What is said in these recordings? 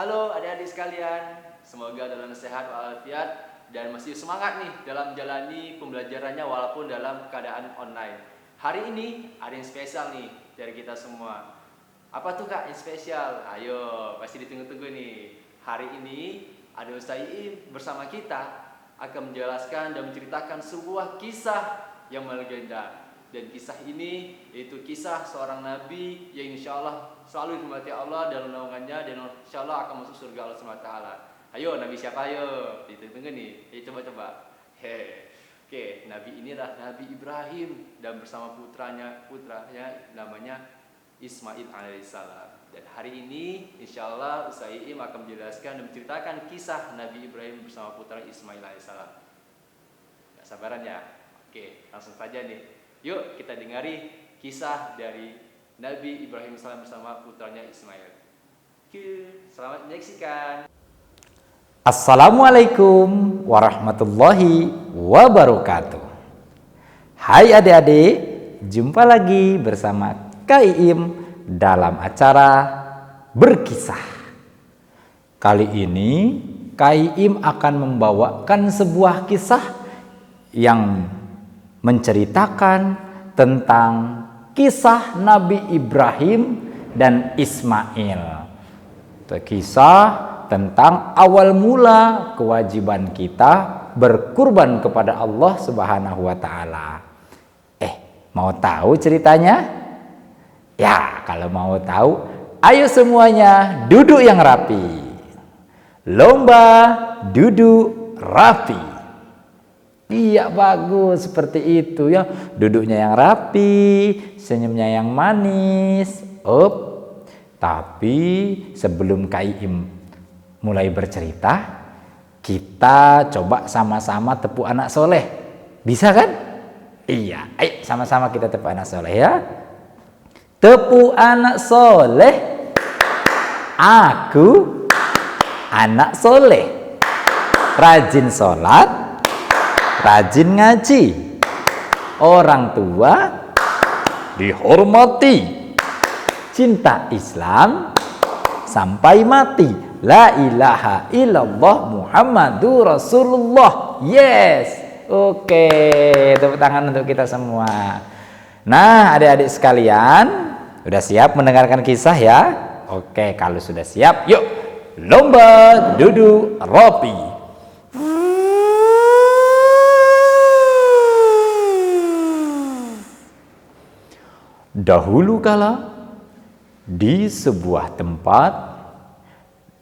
Halo adik-adik sekalian, semoga dalam sehat walafiat dan masih semangat nih dalam menjalani pembelajarannya walaupun dalam keadaan online. Hari ini ada yang spesial nih dari kita semua. Apa tuh Kak yang spesial? Ayo, pasti ditunggu-tunggu nih. Hari ini ada Ustaz Iim bersama kita akan menjelaskan dan menceritakan sebuah kisah yang melegenda. Dan kisah ini yaitu kisah seorang nabi yang insya Allah selalu dirahmati Allah dalam naungannya dan insya Allah akan masuk surga Allah SWT. Ayo, nabi siapa ayo? Ditunggu nih. Ayo coba-coba. Oke, nabi inilah Nabi Ibrahim dan bersama putranya namanya Ismail alaihissalam. Dan hari ini insya Allah Ustaz Iim akan menjelaskan dan menceritakan kisah Nabi Ibrahim bersama putra Ismail alaihissalam. Gak sabaran ya? Oke, langsung saja nih. Yuk kita dengari kisah dari Nabi Ibrahim AS bersama putranya Ismail. Selamat menyaksikan. Assalamualaikum warahmatullahi wabarakatuh. Hai adik-adik, jumpa lagi bersama Kak Iim dalam acara Berkisah. Kali ini Kak Iim akan membawakan sebuah kisah yang menceritakan tentang kisah Nabi Ibrahim dan Ismail. Itu kisah tentang awal mula kewajiban kita berkurban kepada Allah Subhanahu wa taala. Mau tahu ceritanya? Ya, kalau mau tahu, ayo semuanya duduk yang rapi. Lomba duduk rapi. Iya, bagus seperti itu ya. Duduknya yang rapi, senyumnya yang manis. Tapi sebelum Kak Iim mulai bercerita, kita coba sama-sama tepuk anak soleh. Bisa kan? Iya, ayo sama-sama kita tepuk anak soleh ya. Tepuk anak soleh. Aku anak soleh, rajin sholat, rajin ngaji, orang tua dihormati, cinta Islam sampai mati, la ilaha illallah Muhammadur Rasulullah. Yes, oke, tepuk tangan untuk kita semua. Nah, adik-adik sekalian, udah siap mendengarkan kisah ya? Oke, kalau sudah siap, yuk lomba duduk rapi. Dahulu kala di sebuah tempat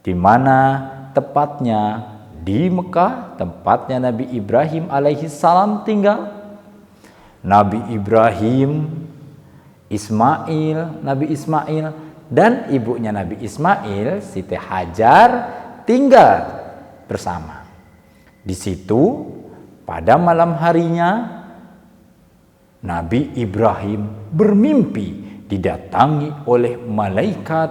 di mana tepatnya di Mekah, tempatnya Nabi Ibrahim alaihissalam tinggal. Nabi Ibrahim, Nabi Ismail dan ibunya Nabi Ismail, Siti Hajar, tinggal bersama. Di situ pada malam harinya Nabi Ibrahim bermimpi didatangi oleh malaikat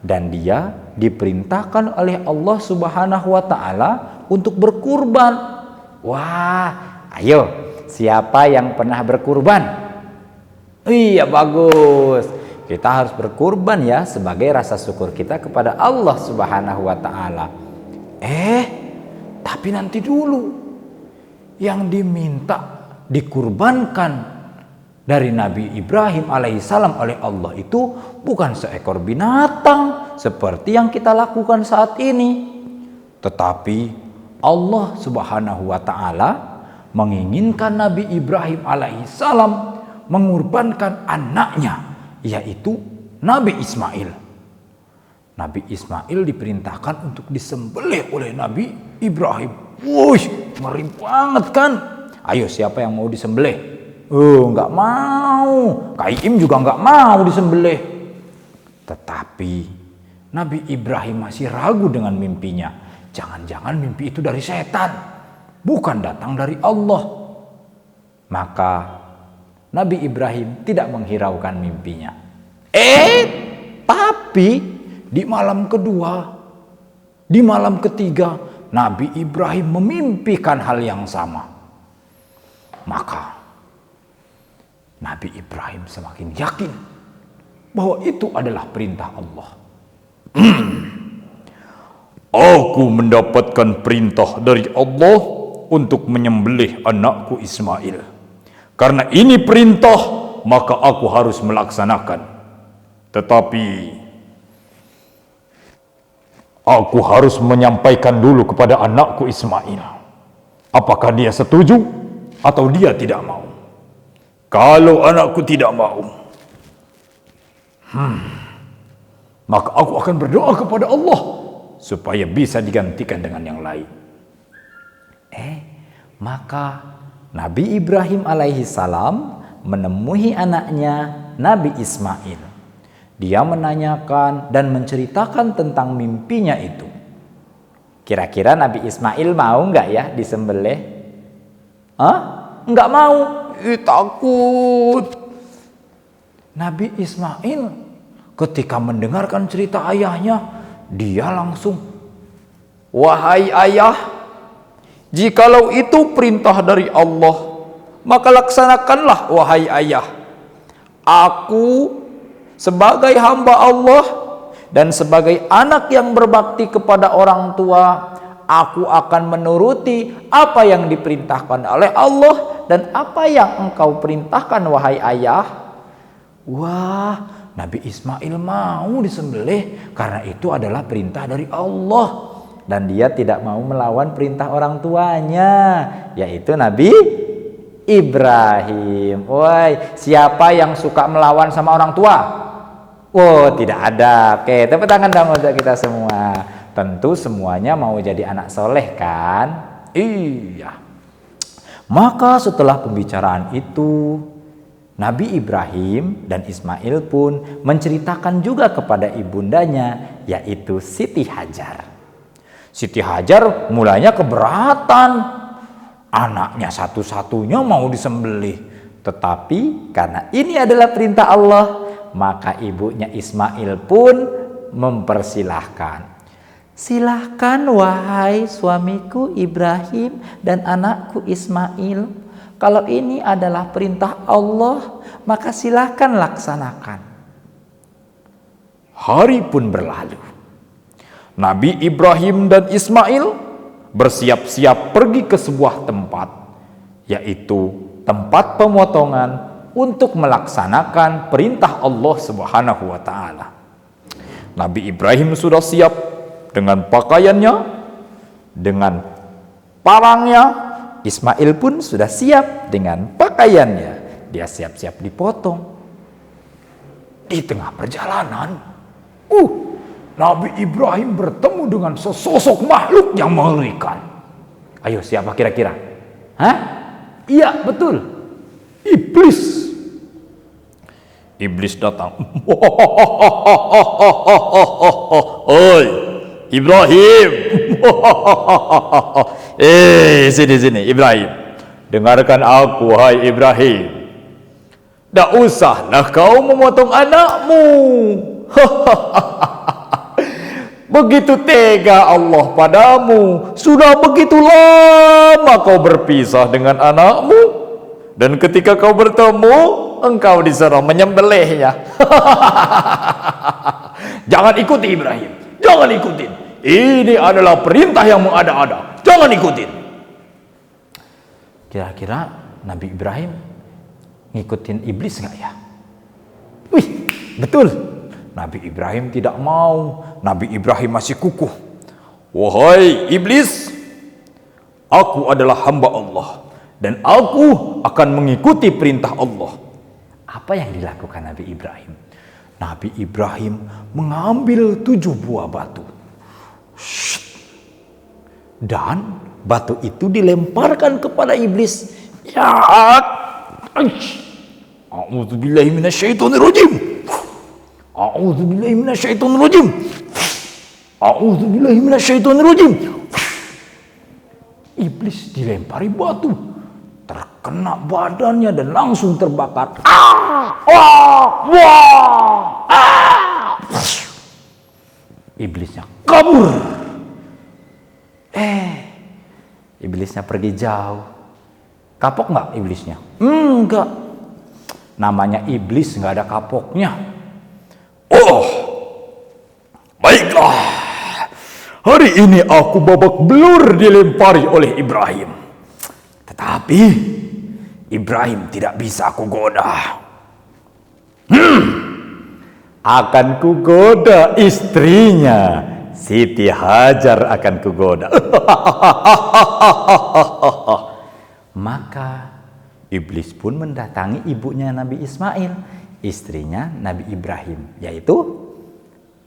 dan dia diperintahkan oleh Allah Subhanahu wa taala untuk berkurban. Wah, ayo, siapa yang pernah berkurban? Iya, bagus. Kita harus berkurban ya sebagai rasa syukur kita kepada Allah Subhanahu wa taala. Tapi nanti dulu. Yang diminta dikurbankan dari Nabi Ibrahim alaihissalam oleh Allah itu bukan seekor binatang seperti yang kita lakukan saat ini, tetapi Allah Subhanahu wa taala menginginkan Nabi Ibrahim alaihissalam mengorbankan anaknya, yaitu Nabi Ismail. Nabi Ismail diperintahkan untuk disembelih oleh Nabi Ibrahim. Wuih, ngeri banget kan? Ayo, siapa yang mau disembelih? Nggak mau. Kak Iim juga nggak mau disembelih. Tetapi Nabi Ibrahim masih ragu dengan mimpinya. Jangan-jangan mimpi itu dari setan, bukan datang dari Allah. Maka Nabi Ibrahim tidak menghiraukan mimpinya. Tapi di malam kedua, di malam ketiga, Nabi Ibrahim memimpikan hal yang sama. Maka Nabi Ibrahim semakin yakin bahwa itu adalah perintah Allah. Aku mendapatkan perintah dari Allah untuk menyembelih anakku Ismail. Karena ini perintah, maka aku harus melaksanakan. Tetapi aku harus menyampaikan dulu kepada anakku Ismail. Apakah dia setuju atau dia tidak mau? Kalau anakku tidak mau, maka aku akan berdoa kepada Allah supaya bisa digantikan dengan yang lain. Maka Nabi Ibrahim alaihi salam menemui anaknya Nabi Ismail. Dia menanyakan dan menceritakan tentang mimpinya itu. Kira-kira Nabi Ismail mau nggak ya disembelih? Nggak mau. Takut. Nabi Ismail ketika mendengarkan cerita ayahnya, dia langsung, "Wahai ayah, jikalau itu perintah dari Allah, maka laksanakanlah wahai ayah. Aku sebagai hamba Allah dan sebagai anak yang berbakti kepada orang tua, aku akan menuruti apa yang diperintahkan oleh Allah dan apa yang engkau perintahkan wahai ayah." Wah, Nabi Ismail mau disembelih karena itu adalah perintah dari Allah. Dan dia tidak mau melawan perintah orang tuanya, yaitu Nabi Ibrahim. Woi, siapa yang suka melawan sama orang tua? Tidak ada. Oke, tepuk tangan dong untuk kita semua. Tentu semuanya mau jadi anak soleh kan? Iya. Maka setelah pembicaraan itu, Nabi Ibrahim dan Ismail pun menceritakan juga kepada ibundanya, yaitu Siti Hajar. Siti Hajar mulanya keberatan. Anaknya satu-satunya mau disembelih. Tetapi karena ini adalah perintah Allah, maka ibunya Ismail pun mempersilahkan. "Silahkan wahai suamiku Ibrahim dan anakku Ismail. Kalau ini adalah perintah Allah, maka silahkan laksanakan." Hari pun berlalu. Nabi Ibrahim dan Ismail bersiap-siap pergi ke sebuah tempat, yaitu tempat pemotongan untuk melaksanakan perintah Allah Subhanahu wa Ta'ala. Nabi Ibrahim sudah siap dengan pakaiannya, dengan parangnya. Ismail pun sudah siap dengan pakaiannya. Dia siap-siap dipotong. Di tengah perjalanan, Nabi Ibrahim bertemu dengan sesosok makhluk yang mengerikan. Ayo, siapa kira-kira? Iya, betul. Iblis. Iblis datang. Oi, Ibrahim. Sini Ibrahim. Dengarkan aku, hai Ibrahim. Tak usahlah kau memotong anakmu. Begitu tega Allah padamu. Sudah begitu lama kau berpisah dengan anakmu, dan ketika kau bertemu, engkau disuruh menyembelihnya. Jangan ikuti Ibrahim. Jangan ikutin. Ini adalah perintah yang mengada-ada. Jangan ikutin. Kira-kira Nabi Ibrahim ngikutin iblis nggak ya? Wih, betul. Nabi Ibrahim tidak mau. Nabi Ibrahim masih kukuh. Wahai iblis, aku adalah hamba Allah dan aku akan mengikuti perintah Allah. Apa yang dilakukan Nabi Ibrahim? Nabi Ibrahim mengambil 7 buah batu. Dan batu itu dilemparkan kepada iblis. Ya, a'udzubillahi minasyaitonirrajim. A'udzubillahi minasyaitonirrajim. A'udzubillahi minasyaitonirrajim. Iblis dilempari batu, terkena badannya dan langsung terbakar. Iblisnya kabur. Iblisnya pergi jauh. Kapok nggak iblisnya? Enggak. Namanya iblis nggak ada kapoknya. Baiklah. Hari ini aku babak belur dilempari oleh Ibrahim. Tetapi Ibrahim tidak bisa aku goda. Akan kugoda istrinya. Siti Hajar akan kugoda. Maka iblis pun mendatangi ibunya Nabi Ismail, istrinya Nabi Ibrahim, yaitu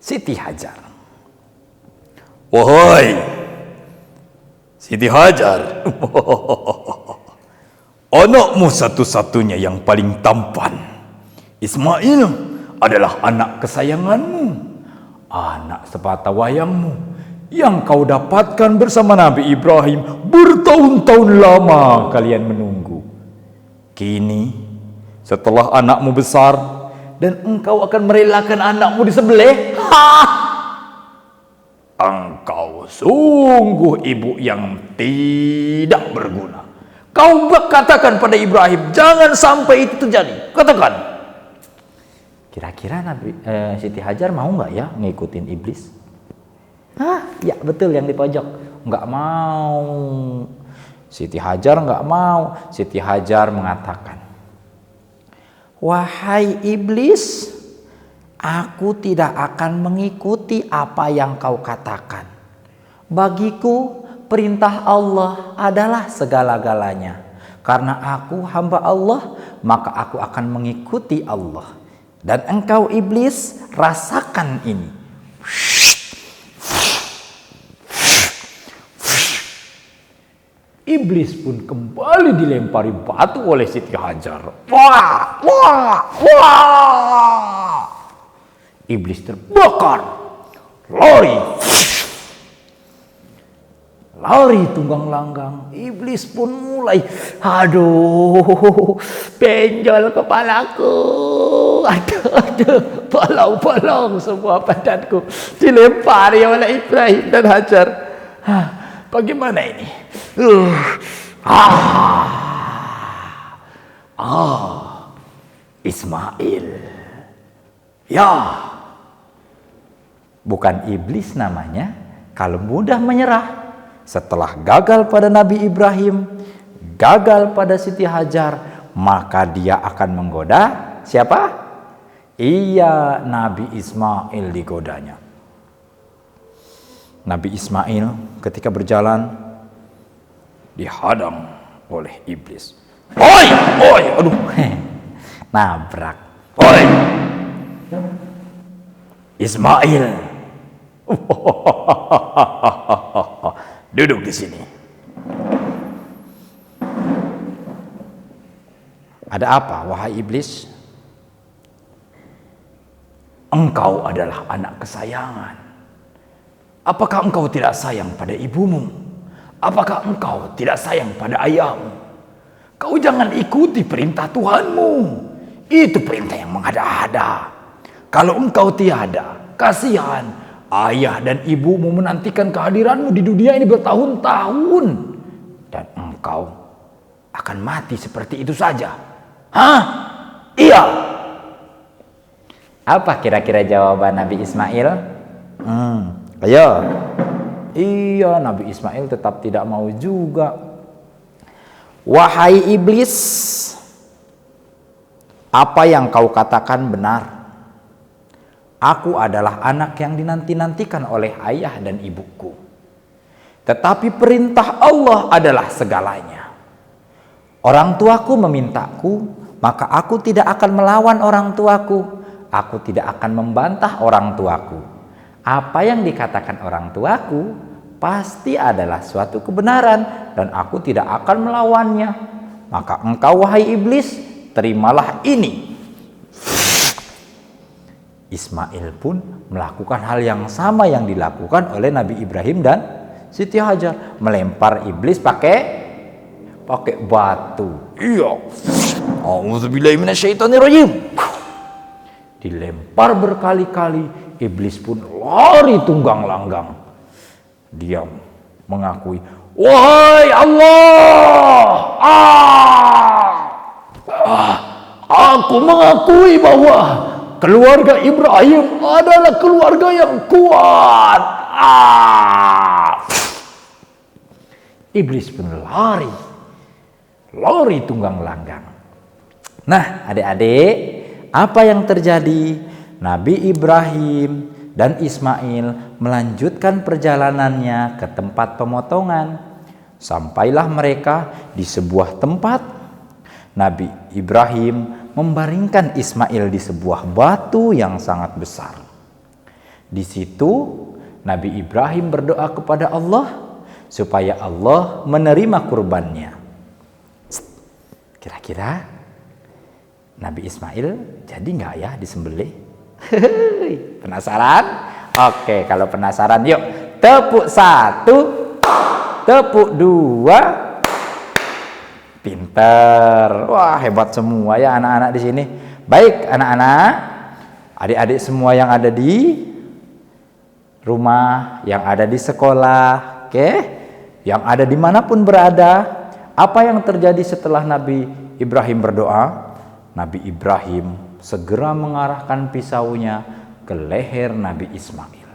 Siti Hajar. Wahai Siti Hajar, anakmu satu-satunya yang paling tampan. Ismail adalah anak kesayanganmu, anak sepatah wayangmu yang kau dapatkan bersama Nabi Ibrahim. Bertahun-tahun lama kalian menunggu. Kini setelah anakmu besar dan engkau akan merelakan anakmu disembelih, engkau sungguh ibu yang tidak berguna. Kau katakan pada Ibrahim, jangan sampai itu terjadi. Katakan. Kira-kira Siti Hajar mau nggak ya ngikutin iblis? Ya betul yang di pojok. Nggak mau. Siti Hajar nggak mau. Siti Hajar mengatakan, wahai iblis, aku tidak akan mengikuti apa yang kau katakan. Bagiku perintah Allah adalah segala-galanya. Karena aku hamba Allah, maka aku akan mengikuti Allah. Dan engkau iblis, rasakan ini. Iblis pun kembali dilempari batu oleh Siti Hajar. Wah, wah, wah. Iblis terbakar. Lari tunggang langgang. Iblis pun mulai, aduh, benjol kepalaku. Aduh, bolong-bolong semua badanku. Dilempari oleh Ibrahim dan Hajar. Bagaimana ini? Ismail. Ya. Bukan iblis namanya kalau mudah menyerah. Setelah gagal pada Nabi Ibrahim, gagal pada Siti Hajar, maka dia akan menggoda siapa? Iya, Nabi Ismail digodanya. Nabi Ismail ketika berjalan dihadang oleh iblis. Oi, aduh, nabrak. Oi, Ismail, duduk di sini. Ada apa, wahai iblis? Engkau adalah anak kesayangan. Apakah engkau tidak sayang pada ibumu? Apakah engkau tidak sayang pada ayahmu? Kau jangan ikuti perintah Tuhanmu. Itu perintah yang mengada-ada. Kalau engkau tiada, kasihan ayah dan ibumu menantikan kehadiranmu di dunia ini bertahun-tahun. Dan engkau akan mati seperti itu saja. Hah? Iya. Apa kira-kira jawaban Nabi Ismail? Ayo. Iya, Nabi Ismail tetap tidak mau juga. Wahai iblis, apa yang kau katakan benar. Aku adalah anak yang dinanti-nantikan oleh ayah dan ibuku. Tetapi perintah Allah adalah segalanya. Orang tuaku memintaku, maka aku tidak akan melawan orang tuaku. Aku tidak akan membantah orang tuaku. Apa yang dikatakan orang tuaku pasti adalah suatu kebenaran dan aku tidak akan melawannya. Maka engkau wahai iblis, terimalah ini. Ismail pun melakukan hal yang sama yang dilakukan oleh Nabi Ibrahim dan Siti Hajar, melempar iblis pakai batu. Iya. Auzubillahi minasyaitonirrajim. Dilempar berkali-kali, iblis pun lari tunggang langgang. Dia mengakui, wahai Allah, aku mengakui bahwa keluarga Ibrahim adalah keluarga yang kuat. iblis pun lari tunggang langgang. Nah, adik-adik, apa yang terjadi? Nabi Ibrahim dan Ismail melanjutkan perjalanannya ke tempat pemotongan. Sampailah mereka di sebuah tempat. Nabi Ibrahim membaringkan Ismail di sebuah batu yang sangat besar. Di situ Nabi Ibrahim berdoa kepada Allah supaya Allah menerima kurbannya. Kira-kira Nabi Ismail jadi nggak ya disembelih? Penasaran? Oke, kalau penasaran yuk tepuk 1, tepuk 2. Pinter. Wah, hebat semua ya anak-anak di sini. Baik anak-anak, adik-adik semua yang ada di rumah, yang ada di sekolah, oke, yang ada dimanapun berada, apa yang terjadi setelah Nabi Ibrahim berdoa? Nabi Ibrahim segera mengarahkan pisaunya ke leher Nabi Ismail.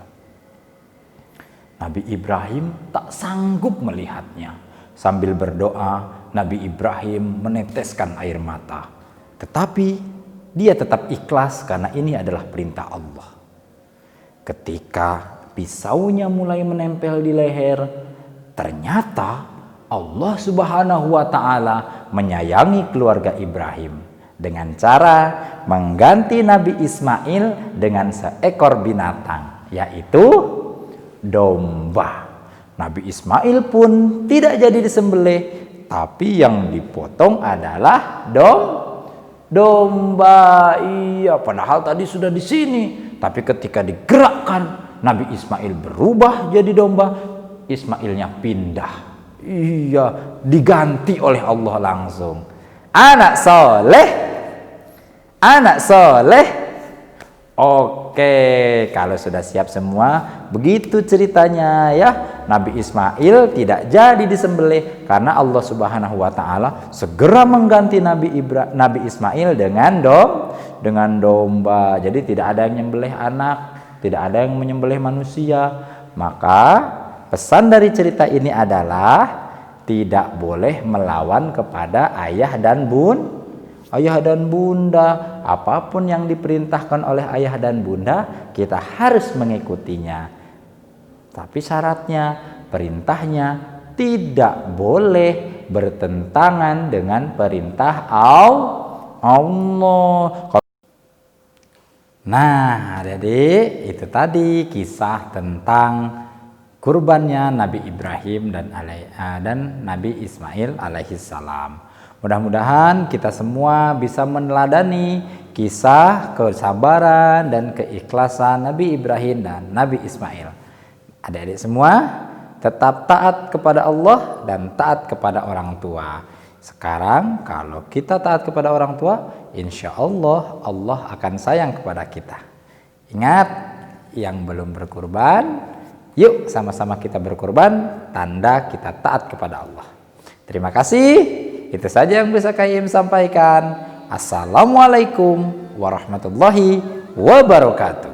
Nabi Ibrahim tak sanggup melihatnya. Sambil berdoa, Nabi Ibrahim meneteskan air mata. Tetapi dia tetap ikhlas karena ini adalah perintah Allah. Ketika pisaunya mulai menempel di leher, ternyata Allah Subhanahu wa Ta'ala menyayangi keluarga Ibrahim dengan cara mengganti Nabi Ismail dengan seekor binatang, yaitu domba. Nabi Ismail pun tidak jadi disembelih, tapi yang dipotong adalah domba. Iya, padahal tadi sudah di sini, tapi ketika digerakkan Nabi Ismail berubah jadi domba. Ismailnya pindah. Iya, diganti oleh Allah langsung. Anak soleh. Oke, kalau sudah siap semua, begitu ceritanya ya. Nabi Ismail tidak jadi disembelih karena Allah Subhanahu wa Ta'ala segera mengganti Nabi Ismail dengan domba. Jadi tidak ada yang menyembelih anak, tidak ada yang menyembelih manusia. Maka pesan dari cerita ini adalah tidak boleh melawan kepada ayah dan bunda. Apapun yang diperintahkan oleh ayah dan bunda, kita harus mengikutinya. Tapi syaratnya, perintahnya tidak boleh bertentangan dengan perintah Allah. Nah, adik-adik, itu tadi kisah tentang kurbannya Nabi Ibrahim dan Nabi Ismail alaihissalam. Mudah-mudahan kita semua bisa meneladani kisah kesabaran dan keikhlasan Nabi Ibrahim dan Nabi Ismail. Adik-adik semua tetap taat kepada Allah dan taat kepada orang tua. Sekarang kalau kita taat kepada orang tua, insya Allah Allah akan sayang kepada kita. Ingat, yang belum berkurban, yuk sama-sama kita berkurban, tanda kita taat kepada Allah. Terima kasih. Itu saja yang bisa Kak Im sampaikan. Assalamualaikum warahmatullahi wabarakatuh.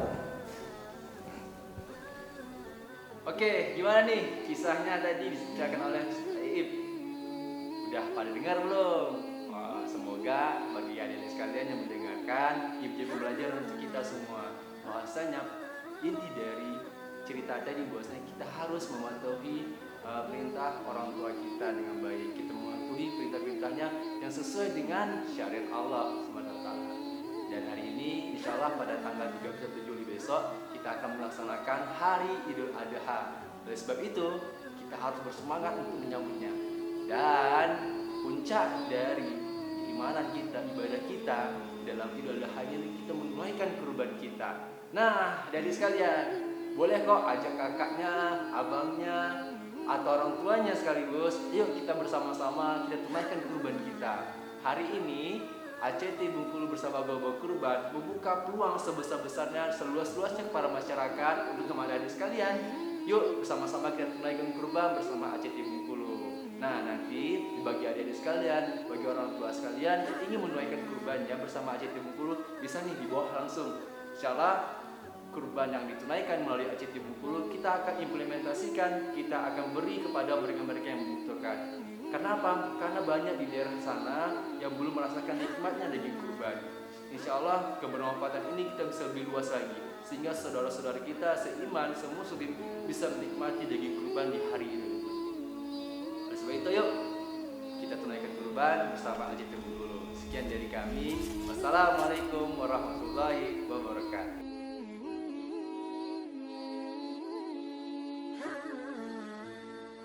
Oke, gimana nih kisahnya tadi diceritakan oleh Iib? Udah pada dengar belum? Wah, semoga bagi adik-adik sekalian yang mendengarkan, Iib jadi belajar untuk kita semua. Bahwasanya inti dari cerita tadi bahwasanya kita harus mematuhi perintah orang tua kita dengan baik. Kita mematuhi perintah-perintahnya yang sesuai dengan syariat Allah SWT. Dan hari ini insya Allah pada tanggal 31 Juli besok kita akan melaksanakan hari Idul Adha. Oleh sebab itu kita harus bersemangat untuk menyambutnya. Dan puncak dari ibadah kita dalam Idul Adha ini kita menunaikan kurban kita. Nah, dari sekalian, boleh kok ajak kakaknya, abangnya, atau orang tuanya sekaligus, yuk kita bersama-sama kita tunaikan kurban kita. Hari ini ACT Bengkulu bersama Bawa Kurban membuka peluang sebesar-besarnya, seluas-luasnya kepada masyarakat untuk adik-adik sekalian. Yuk bersama-sama kita tunaikan kurban bersama ACT Bengkulu. Nah, nanti bagi adik-adik sekalian, bagi orang tua sekalian yang ingin menunaikan kurbannya bersama ACT Bengkulu, bisa nih di bawah langsung. Insyaallah kurban yang ditunaikan melalui ACT Bengkulu kita akan implementasikan, kita akan beri kepada mereka-mereka yang membutuhkan. wabarakatuh. Karena apa? Karena banyak di daerah sana yang belum merasakan nikmatnya daging kurban. Insya Allah kebermanfaatan ini kita bisa lebih luas lagi, sehingga saudara-saudara kita seiman, semuslim bisa menikmati daging kurban di hari ini. Oleh sebab itu yuk kita tunaikan kurban bersama Al Jatibul dulu. Sekian dari kami. Wassalamualaikum warahmatullahi wabarakatuh.